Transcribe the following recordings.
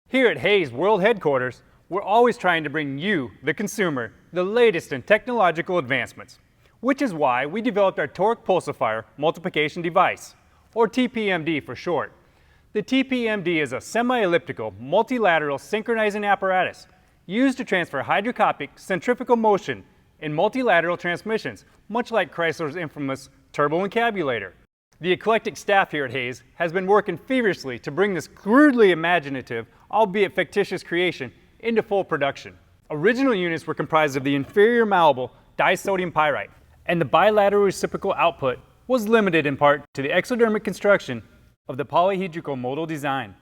Here at Hays World Headquarters, we're always trying to bring you, the consumer, the latest in technological advancements, which is why we developed our Torque Pulsifier Multipication device, or TPMD for short. The TPMD is a semi-elliptical, multi-lateral synchronizing apparatus used to transfer hydro-coptic centrifugal motion in multi-lateral transmissions, much like Chrysler's infamous turbo Encabulator. The eclectic staff here at Hays has been working feverishly to bring this crudely imaginative, albeit fictitious creation into full production. Original units were comprised of the inferior malleable disodium pyrite, and the bilateral reciprocal output was limited in part to the exodermic construction of the polyhedral modal design.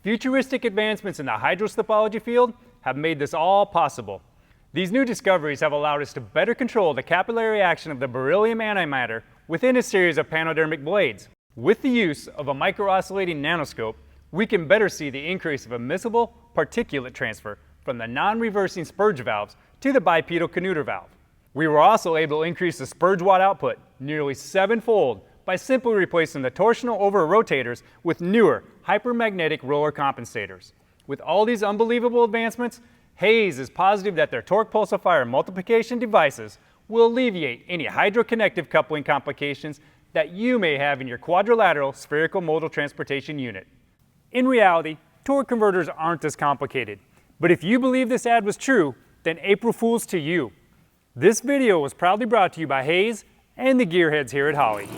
Futuristic advancements in the hydroslipology field have made this all possible. These new discoveries have allowed us to better control the capillary action of the beryllium antimatter within a series of panodermic blades. With the use of a micro-oscillating nanoscope, we can better see the increase of immiscible particulate transfer from the non-reversing spurge valves to the bipedal Canuter valve. We were also able to increase the spurge watt output nearly 7-fold by simply replacing the torsional over rotators with newer hypermagnetic roller compensators. With all these unbelievable advancements, Hays is positive that their Torque Pulsifier Multipication devices will alleviate any hydro-connective coupling complications that you may have in your quadra-lateral spherical modal transportation unit. In reality, torque converters aren't as complicated, but if you believe this ad was true, then April Fools to you. This video was proudly brought to you by Hays and the gearheads here at Holley.